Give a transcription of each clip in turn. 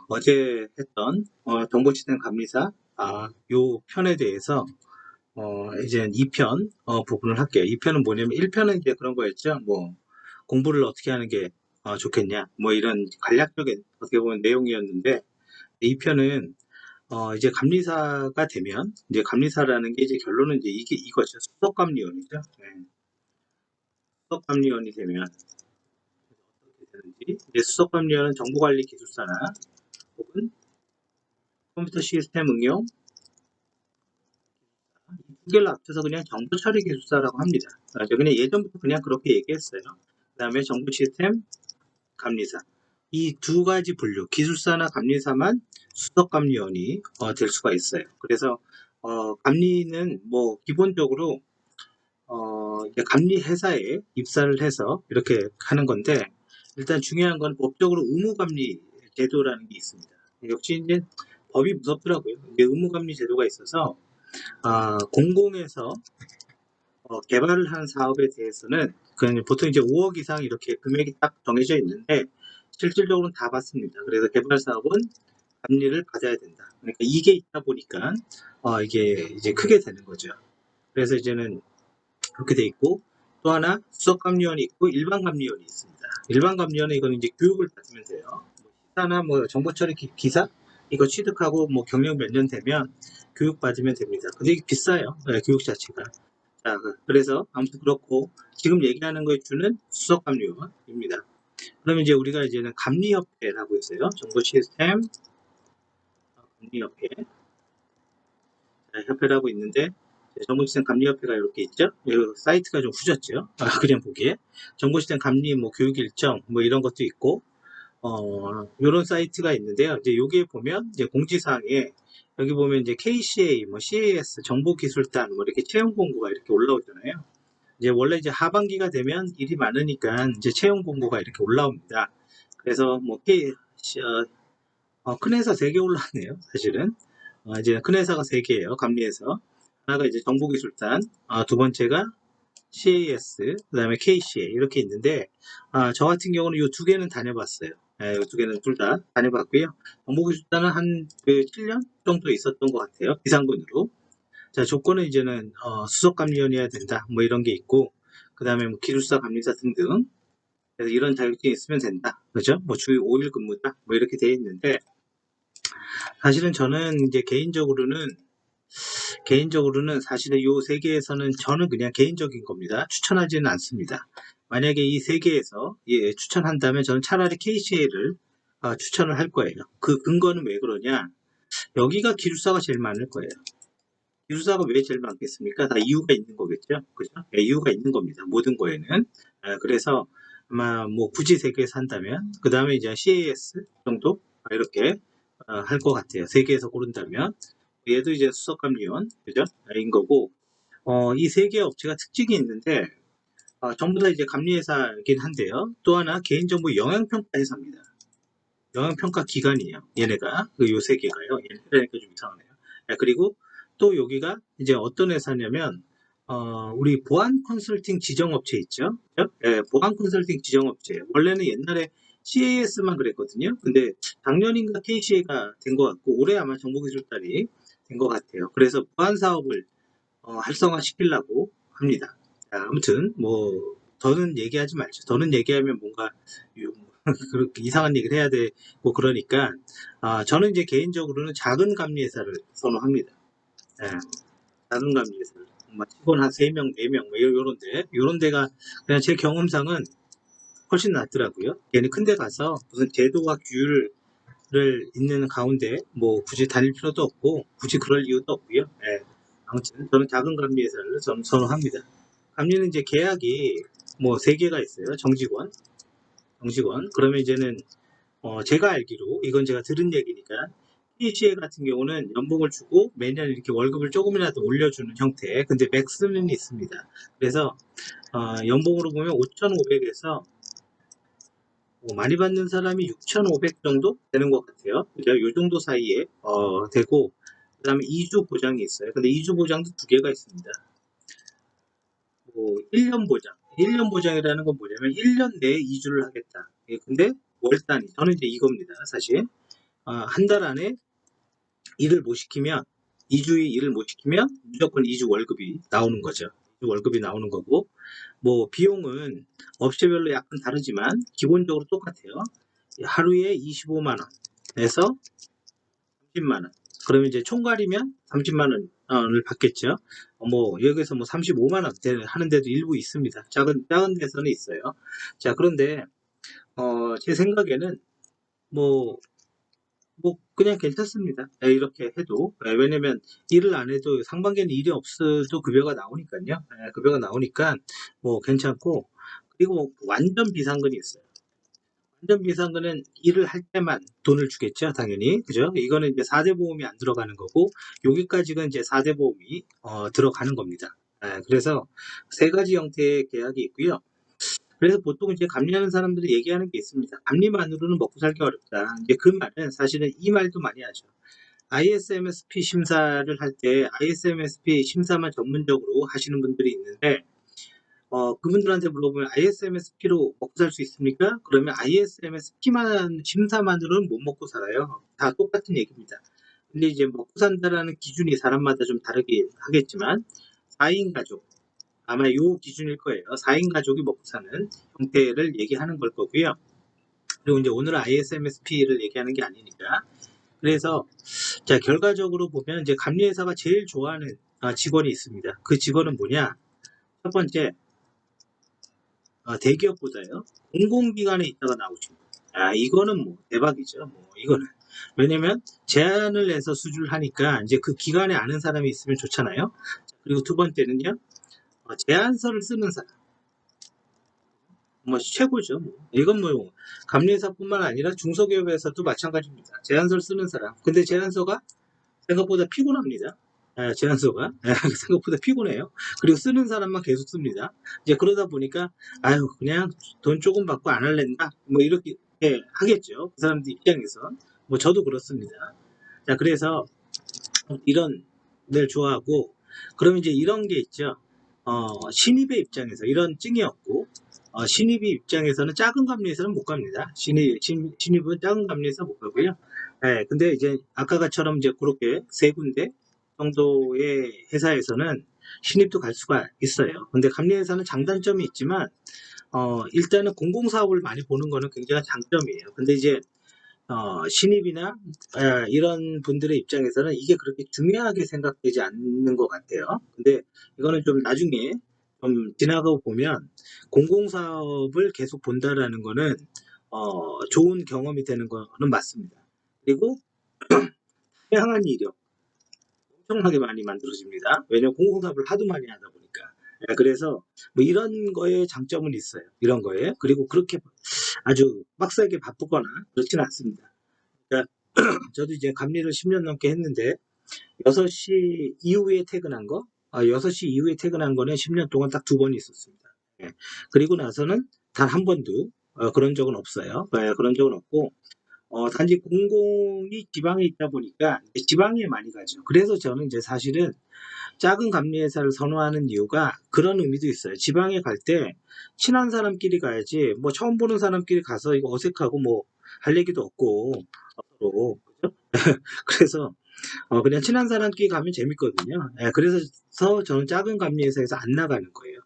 어제 했던 정보시스템 감리사 요 편에 대해서 이제 2편 부분을 할게요. 2편은 뭐냐면 1편은 이제 그런 거였죠. 뭐 공부를 어떻게 하는 게 좋겠냐, 뭐 이런 간략적인 어떻게 보면 내용이었는데, 2편은 이제 감리사가 되면, 이제 감리사라는 게 이제 결론은 이제 이거죠. 수석감리원이죠. 네. 수석감리원이 되면 어떻게 되는지, 이제 수석감리원은 정보관리기술사나 혹은 컴퓨터 시스템 응용, 두 개를 합쳐서 그냥 정보처리기술사라고 합니다. 저 그냥 예전부터 그냥 그렇게 얘기했어요. 그 다음에 정보 시스템 감리사. 이 두 가지 분류, 기술사나 감리사만 수석감리원이 될 수가 있어요. 그래서 감리는 뭐 기본적으로 이제 감리 회사에 입사를 해서 이렇게 하는 건데, 일단 중요한 건 법적으로 의무감리 제도라는 게 있습니다. 역시 이제 법이 무섭더라고요. 이제 의무감리 제도가 있어서 공공에서 개발을 한 사업에 대해서는 보통 이제 5억 이상 이렇게 금액이 딱 정해져 있는데, 실질적으로는 다 받습니다. 그래서 개발 사업은 감리를 받아야 된다. 그러니까 이게 있다 보니까 이게 이제 크게 되는 거죠. 그래서 이제는 그렇게 돼 있고, 또 하나 수석감리원이 있고 일반 감리원이 있습니다. 일반 감리원은 이건 이제 교육을 받으면 돼요. 뭐 시사나 뭐 정보처리 기사 이거 취득하고 뭐 경력 몇 년 되면 교육 받으면 됩니다. 근데 이게 비싸요. 네, 교육 자체가. 자, 그래서 아무튼 그렇고, 지금 얘기하는 거에 주는 수석감리원입니다. 그러면 이제 우리가 이제는 감리협회라고 있어요. 정보시스템 감리협회. 협회라고 있는데, 정보시스템 감리협회가 이렇게 있죠. 이 사이트가 좀 후졌죠. 그냥 보기에. 정보시스템 감리 뭐 교육 일정 뭐 이런 것도 있고, 이런 사이트가 있는데요. 이제 여기에 보면 이제 공지사항에 여기 보면 이제 KCA, 뭐 CAS, 정보기술단 뭐 이렇게 채용 공고가 이렇게 올라오잖아요. 이제 원래 이제 하반기가 되면 일이 많으니까 이제 채용 공고가 이렇게 올라옵니다. 그래서 뭐 큰 회사 3개 올라왔네요. 사실은 이제 큰 회사가 3개예요. 감리에서 하나가 이제 정보기술단, 두 번째가 CAS, 그다음에 KCA 이렇게 있는데, 저 같은 경우는 이 두 개는 다녀봤어요. 이 두 개는 둘 다 다녀봤고요. 정보기술단은 한 7년 정도 있었던 것 같아요. 비상근으로. 자, 조건은 이제는 수석감리원이어야 된다. 뭐 이런 게 있고, 그 다음에 뭐 기술사 감리사 등등. 그래서 이런 자격증이 있으면 된다. 그죠? 뭐 주 5일 근무다. 뭐 이렇게 돼 있는데, 사실은 저는 이제 개인적으로는 사실은 요 세 개에서는 저는 그냥 개인적인 겁니다. 추천하지는 않습니다. 만약에 이 세 개에서 추천한다면 저는 차라리 KCA를 추천을 할 거예요. 그 근거는 왜 그러냐? 여기가 기술사가 제일 많을 거예요. 기술사가 왜 제일 많겠습니까? 다 이유가 있는 거겠죠. 그죠? 네, 이유가 있는 겁니다. 모든 거에는. 그래서 아마 뭐 굳이 세 개에서 한다면, 그 다음에 이제 CAS 정도 이렇게 할 것 같아요. 세 개에서 고른다면. 얘도 이제 수석감리원, 그죠? 인 거고, 이 세 개 업체가 특징이 있는데, 전부 다 이제 감리회사이긴 한데요. 또 하나 개인정보 영향평가 회사입니다. 영향평가 기관이에요. 얘네가 요 세 개가요. 얘네가 좀 이상하네요. 그리고 또 여기가 이제 어떤 회사냐면, 우리 보안 컨설팅 지정업체 있죠? 보안 컨설팅 지정업체. 원래는 옛날에 CAS만 그랬거든요. 근데 작년인가 KCA가 된 것 같고, 올해 아마 정보기술단이 된 것 같아요. 그래서 보안 사업을 활성화시키려고 합니다. 자, 아무튼 뭐 더는 얘기하지 말죠. 더는 얘기하면 뭔가 그렇게 이상한 얘기를 해야 되고 그러니까, 저는 이제 개인적으로는 작은 감리 회사를 선호합니다. 예, 작은 감리 회사를. 직원 한 3명, 4명, 뭐 요런 데가 그냥 제 경험상은 훨씬 낫더라고요. 괜히 큰 데 가서 무슨 제도와 규율을 있는 가운데 뭐 굳이 다닐 필요도 없고 굳이 그럴 이유도 없고요. 예. 아무튼 저는 작은 감리 회사를 선호합니다. 감리는 이제 계약이 뭐 3개가 있어요. 정직원. 그러면 이제는 제가 알기로, 이건 제가 들은 얘기니까, PCA 같은 경우는 연봉을 주고 매년 이렇게 월급을 조금이라도 올려주는 형태. 근데 맥스는 있습니다. 그래서 연봉으로 보면 5,500에서 많이 받는 사람이 6,500 정도 되는 것 같아요. 그죠? 요 정도 사이에 되고, 그다음에 2주 보장이 있어요. 근데 2주 보장도 2개가 있습니다. 뭐 1년 보장. 1년 보장이라는 건 뭐냐면 1년 내에 2주를 하겠다. 근데 월 단위. 저는 이제 이겁니다. 사실 한 달 안에 일을 못 시키면 2주의 일을 못 시키면 무조건 2주 월급이 나오는 거죠. 2주 월급이 나오는 거고 뭐 비용은 업체별로 약간 다르지만 기본적으로 똑같아요. 하루에 25만 원에서 30만 원. 그러면 이제 총괄이면 30만 원을 받겠죠. 뭐 여기서 뭐 35만 원 하는 데도 일부 있습니다. 작은 데서는 있어요. 자, 그런데 제 생각에는 뭐 그냥 괜찮습니다. 예, 이렇게 해도. 예, 왜냐면 일을 안 해도 상반기에는 일이 없어도 급여가 나오니까요. 예, 급여가 나오니까 뭐 괜찮고, 그리고 완전 비상근이 있어요. 완전 비상근은 일을 할 때만 돈을 주겠죠, 당연히. 그죠? 이거는 이제 4대 보험이 안 들어가는 거고, 여기까지가 이제 4대 보험이 들어가는 겁니다. 예, 그래서 세 가지 형태의 계약이 있고요. 그래서 보통 이제 감리하는 사람들이 얘기하는 게 있습니다. 감리만으로는 먹고 살기 어렵다. 이제 그 말은 사실은 이 말도 많이 하죠. ISMSP 심사를 할 때 ISMSP 심사만 전문적으로 하시는 분들이 있는데 그분들한테 물어보면 ISMSP로 먹고 살 수 있습니까? 그러면 ISMSP만 심사만으로는 못 먹고 살아요. 다 똑같은 얘기입니다. 근데 이제 먹고 산다라는 기준이 사람마다 좀 다르긴 하겠지만 4인 가족 아마 요 기준일 거예요. 4인 가족이 먹고 사는 형태를 얘기하는 걸 거고요. 그리고 이제 오늘은 ISMSP를 얘기하는 게 아니니까. 그래서 자, 결과적으로 보면 이제 감리회사가 제일 좋아하는 직원이 있습니다. 그 직원은 뭐냐? 첫 번째, 대기업보다요. 공공기관에 있다가 나오신 분. 이거는 뭐 대박이죠. 뭐 이거는. 왜냐면 제안을 해서 수주를 하니까 이제 그 기관에 아는 사람이 있으면 좋잖아요. 그리고 두 번째는요. 제안서를 쓰는 사람. 뭐 최고죠. 뭐. 이건 뭐 감리회사뿐만 아니라 중소기업에서도 마찬가지입니다. 제안서를 쓰는 사람. 근데 제안서가 생각보다 피곤합니다. 제안서가 생각보다 피곤해요. 그리고 쓰는 사람만 계속 씁니다. 이제 그러다 보니까 아유 그냥 돈 조금 받고 안 할랜다. 뭐 이렇게 하겠죠. 그 사람들 입장에서. 뭐 저도 그렇습니다. 자, 그래서 이런 늘 좋아하고 그럼 이제 이런 게 있죠. 신입의 입장에서 이런 찡이었고 신입의 입장에서는 작은 감리에서는 못 갑니다. 신입은 작은 감리에서 못 가고요. 네, 근데 이제 아까처럼 이제 그렇게 세 군데 정도의 회사에서는 신입도 갈 수가 있어요. 근데 감리회사는 장단점이 있지만 일단은 공공사업을 많이 보는 거는 굉장히 장점이에요. 근데 이제 신입이나 이런 분들의 입장에서는 이게 그렇게 중요하게 생각되지 않는 것 같아요. 근데 이거는 좀 나중에 좀 지나가고 보면 공공사업을 계속 본다라는 거는 좋은 경험이 되는 거는 맞습니다. 그리고 다양한 이력 엄청나게 많이 만들어집니다. 왜냐면 공공사업을 하도 많이 하다 보니까. 그래서 뭐 이런 거에 장점은 있어요. 이런 거에. 그리고 그렇게 아주 빡세게 바쁘거나 그렇지는 않습니다. 그러니까 저도 이제 감리를 10년 넘게 했는데 6시 이후에 퇴근한 거, 6시 이후에 퇴근한 거는 10년 동안 딱 두 번 있었습니다. 예. 그리고 나서는 단 한 번도 그런 적은 없어요. 그런 적은 없고 단지 공공이 지방에 있다 보니까 지방에 많이 가죠. 그래서 저는 이제 사실은 작은 감리회사를 선호하는 이유가 그런 의미도 있어요. 지방에 갈 때 친한 사람끼리 가야지 뭐 처음 보는 사람끼리 가서 이거 어색하고 뭐 할 얘기도 없고 서로 그죠? 그래서 그냥 친한 사람끼리 가면 재밌거든요. 그래서 저는 작은 감리회사에서 안 나가는 거예요.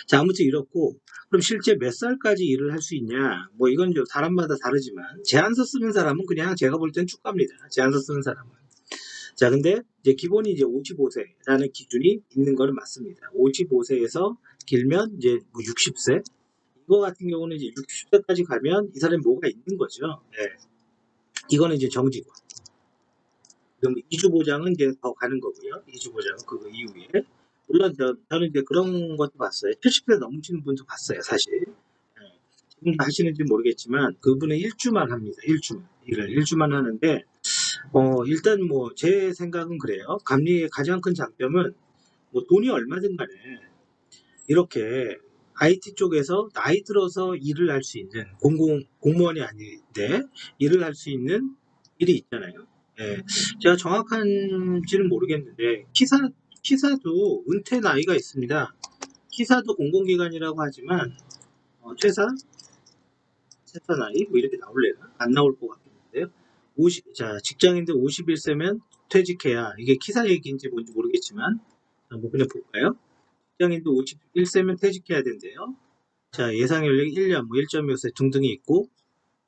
자, 아무튼 이렇고 그럼 실제 몇 살까지 일을 할 수 있냐? 뭐 이건 좀 사람마다 다르지만 제안서 쓰는 사람은 그냥 제가 볼 땐 쭉 갑니다. 제안서 쓰는 사람은. 자, 근데 이제 기본이 이제 55세라는 기준이 있는 거는 맞습니다. 55세에서 길면 이제 뭐 60세 이거 같은 경우는 이제 60세까지 가면 이 사람이 뭐가 있는 거죠. 이거는 이제 정직원. 그럼 2주 보장은 이제 더 가는 거고요. 2주 보장은 그거 이후에. 물론 저는 이제 그런 것도 봤어요. 70세 넘으시는 분도 봤어요, 사실. 지금도 하시는지 모르겠지만 그분은 1주만 합니다. 1주만. 일을 1주만 하는데 일단 뭐 제 생각은 그래요. 감리의 가장 큰 장점은 뭐 돈이 얼마든 간에 이렇게 IT 쪽에서 나이 들어서 일을 할 수 있는 공무원이 아닌데 일을 할 수 있는 일이 있잖아요. 제가 정확한지는 모르겠는데 키사도 은퇴 나이가 있습니다. 키사도 공공기관이라고 하지만 퇴사 퇴사 나이 뭐 이렇게 나올래나? 안 나올 것 같은데요. 50, 직장인들 51세면 퇴직해야 이게 기사 얘기인지 뭔지 모르겠지만 한번 그냥 볼까요? 직장인도 51세면 퇴직해야 된대요. 자, 예상 연령 1년, 뭐 1.5세 등등이 있고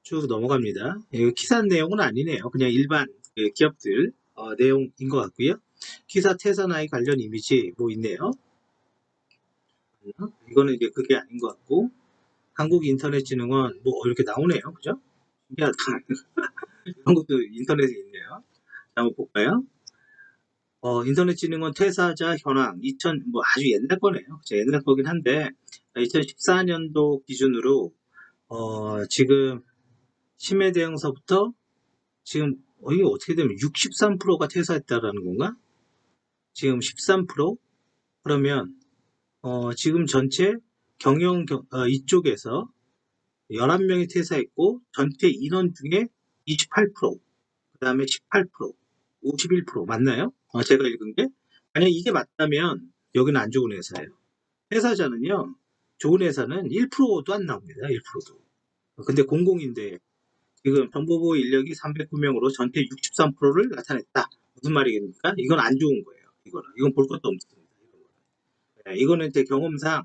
쭉 넘어갑니다. 이거 기사 내용은 아니네요. 그냥 일반 그 기업들 내용인 것 같고요. 기사 퇴사 나이 관련 이미지 뭐 있네요. 이거는 이제 그게 아닌 것 같고 한국인터넷진흥원 뭐 이렇게 나오네요. 그죠? 신기하다. 이런 것도 인터넷에 있네요. 한번 볼까요? 인터넷진흥원 퇴사자 현황 2000 뭐 아주 옛날 거네요. 그쵸? 옛날 거긴 한데 2014년도 기준으로 지금 치매 대응서부터 지금 이게 어떻게 되면 63%가 퇴사했다라는 건가? 지금 13%? 그러면 지금 전체 이쪽에서 11명이 퇴사했고 전체 인원 중에 28%, 그 다음에 18%, 51% 맞나요? 제가 읽은 게? 만약 이게 맞다면 여기는 안 좋은 회사예요. 회사자는요, 좋은 회사는 1%도 안 나옵니다. 1%도. 근데 공공인데 지금 정보보호 인력이 309명으로 전체 63%를 나타냈다. 무슨 말이겠습니까? 이건 안 좋은 거예요. 이건 볼 것도 없습니다. 이거는 제 경험상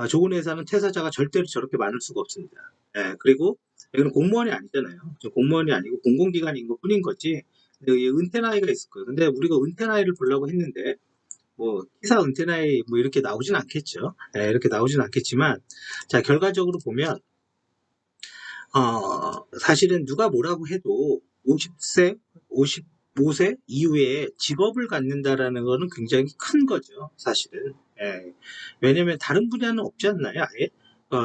좋은 회사는 퇴사자가 절대로 저렇게 많을 수가 없습니다. 그리고 이건 공무원이 아니잖아요. 공무원이 아니고 공공기관인 것 뿐인 거지. 은퇴 나이가 있을 거예요. 근데 우리가 은퇴 나이를 보려고 했는데 뭐 기사 은퇴 나이 뭐 이렇게 나오진 않겠죠. 이렇게 나오진 않겠지만 자 결과적으로 보면 사실은 누가 뭐라고 해도 50세, 55세 이후에 직업을 갖는다라는 거는 굉장히 큰 거죠, 사실은. 왜냐면 다른 분야는 없지 않나요, 아예?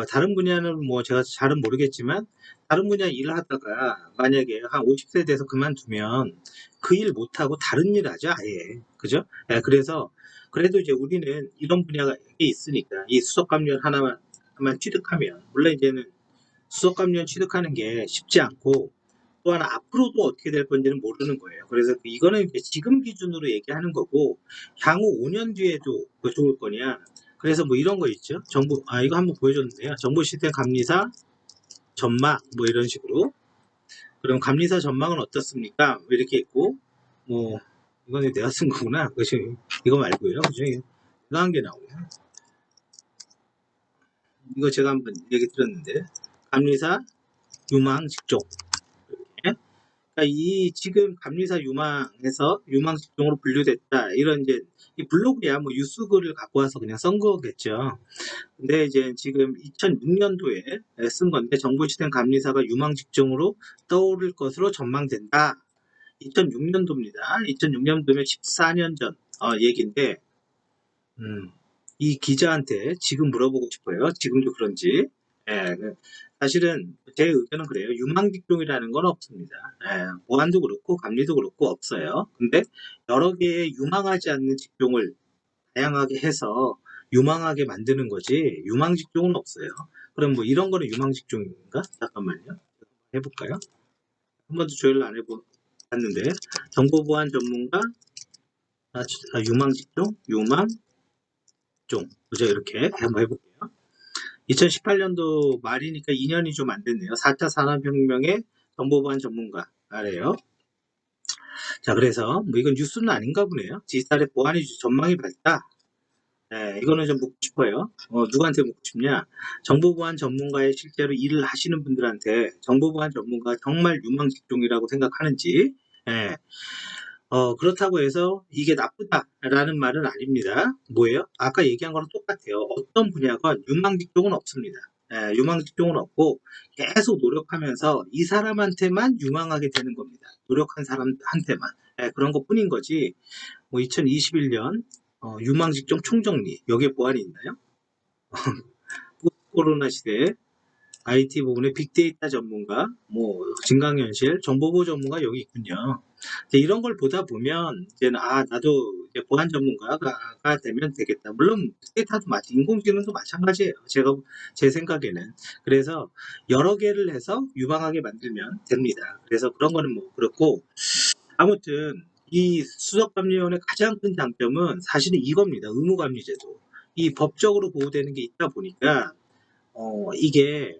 다른 분야는 뭐 제가 잘은 모르겠지만, 다른 분야 일을 하다가 만약에 한 50세 돼서 그만두면 그 일 못하고 다른 일 하죠, 아예. 그죠? 그래서 그래도 이제 우리는 이런 분야가 있으니까 이 수석감리원 하나만 취득하면, 물론 이제는 수석감리원 취득하는 게 쉽지 않고 또 하나 앞으로도 어떻게 될 건지는 모르는 거예요. 그래서 이거는 이제 지금 기준으로 얘기하는 거고 향후 5년 뒤에도 뭐 좋을 거냐. 그래서 뭐 이런 거 있죠. 정부 이거 한번 보여줬는데요. 정부 시스템 감리사 전망 뭐 이런 식으로. 그럼 감리사 전망은 어떻습니까? 뭐 이렇게 있고 뭐 이거는 내가 쓴 거구나. 그죠? 이거 말고요. 그죠? 내가 한 게 나오네요. 이거 제가 한번 얘기 들었는데 감리사 유망 직종. 그러니까 이 지금 감리사 유망에서 유망 직종으로 분류됐다 이런 이제 이 블로그야 뭐 뉴스글을 갖고 와서 그냥 쓴 거겠죠. 근데 이제 지금 2006년도에 쓴 건데 정부 시행 감리사가 유망 직종으로 떠오를 것으로 전망된다. 2006년도입니다. 2006년도면 14년 전 얘기인데 이 기자한테 지금 물어보고 싶어요. 지금도 그런지. 사실은 제 의견은 그래요. 유망직종이라는 건 없습니다. 보안도 그렇고 감리도 그렇고 없어요. 근데 여러 개의 유망하지 않는 직종을 다양하게 해서 유망하게 만드는 거지 유망직종은 없어요. 그럼 뭐 이런 거는 유망직종인가? 잠깐만요. 해볼까요? 한 번도 조회를 안 해봤는데 정보보안 전문가 유망직종? 유망종 그죠? 이렇게 한번 해볼게요. 2018년도 말이니까 2년이 좀 안 됐네요. 4차 산업혁명의 정보보안 전문가래요. 자, 그래서 뭐 이건 뉴스는 아닌가 보네요. 디지털의 보안이 전망이 밝다. 이거는 좀 묻고 싶어요. 누구한테 묻고 싶냐? 정보보안 전문가의 실제로 일을 하시는 분들한테 정보보안 전문가 정말 유망직종이라고 생각하는지. 그렇다고 해서 이게 나쁘다라는 말은 아닙니다. 뭐예요? 아까 얘기한 거랑 똑같아요. 어떤 분야가 유망직종은 없습니다. 유망직종은 없고 계속 노력하면서 이 사람한테만 유망하게 되는 겁니다. 노력한 사람한테만. 그런 것 뿐인 거지. 뭐 2021년 유망직종 총정리 여기에 보안이 있나요? 코로나 시대에 IT 부분의 빅데이터 전문가, 뭐 증강현실, 정보보호 전문가 여기 있군요. 이런 걸 보다 보면 이제는 나도 이제 보안 전문가가 되면 되겠다. 물론 빅데이터도 인공지능도 마찬가지예요. 제 생각에는. 그래서 여러 개를 해서 유망하게 만들면 됩니다. 그래서 그런 거는 뭐 그렇고 아무튼 이 수석감리원의 가장 큰 장점은 사실은 이겁니다. 의무감리제도. 이 법적으로 보호되는 게 있다 보니까 이게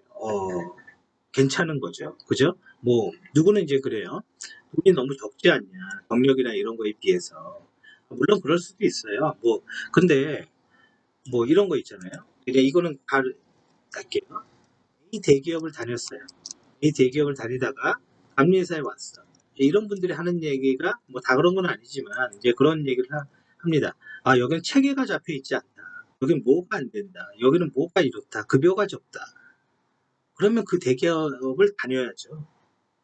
괜찮은 거죠. 그죠? 뭐 누구는 이제 그래요. 돈이 너무 적지 않냐, 경력이나 이런 거에 비해서. 물론 그럴 수도 있어요. 뭐 근데 뭐 이런 거 있잖아요. 그러니까 이거는 갈게요. 이 대기업을 다녔어요. 이 대기업을 다니다가 감리회사에 왔어. 이런 분들이 하는 얘기가 뭐 다 그런 건 아니지만 이제 그런 얘기를 합니다. 아, 여기는 체계가 잡혀 있지 않다. 여기는 뭐가 안 된다. 여기는 뭐가 이렇다. 급여가 적다. 그러면 그 대기업을 다녀야죠.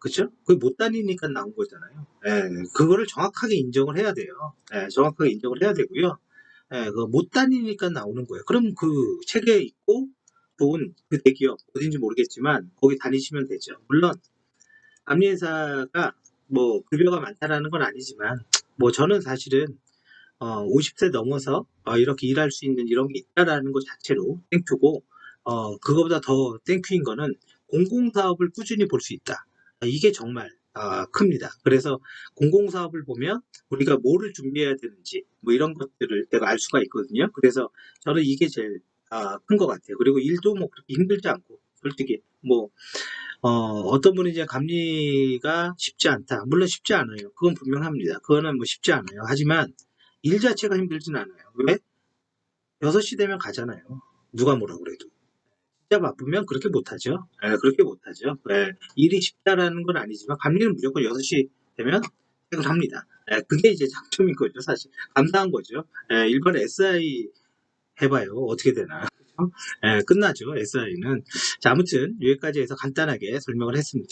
그죠? 그게 못 다니니까 나온 거잖아요. 예, 그거를 정확하게 인정을 해야 돼요. 예, 정확하게 인정을 해야 되고요. 예, 그못 다니니까 나오는 거예요. 그럼 그 체계에 있고 좋은 그 대기업 어딘지 모르겠지만 거기 다니시면 되죠. 물론 암리회사가 뭐 급여가 많다라는 건 아니지만 뭐 저는 사실은 50세 넘어서 이렇게 일할 수 있는 이런 게 있다라는 것 자체로 땡큐고 그거보다 더 땡큐인 거는 공공사업을 꾸준히 볼 수 있다. 이게 정말 큽니다. 그래서 공공사업을 보면 우리가 뭐를 준비해야 되는지 뭐 이런 것들을 내가 알 수가 있거든요. 그래서 저는 이게 제일 큰 것 같아요. 그리고 일도 뭐 그렇게 힘들지 않고 솔직히 뭐 어떤 분이 이제 감리가 쉽지 않다. 물론 쉽지 않아요. 그건 분명합니다. 그거는 뭐 쉽지 않아요. 하지만 일 자체가 힘들진 않아요. 왜? 6시 되면 가잖아요. 누가 뭐라 그래도. 진짜 바쁘면 그렇게 못하죠. 예, 그렇게 못하죠. 예, 일이 쉽다라는 건 아니지만 감리는 무조건 6시 되면 퇴근합니다. 예, 그게 이제 장점인 거죠, 사실. 감사한 거죠. 예, 일반 SI 해봐요. 어떻게 되나. 그죠? 예, 끝나죠, SI는. 자, 아무튼 여기까지 해서 간단하게 설명을 했습니다.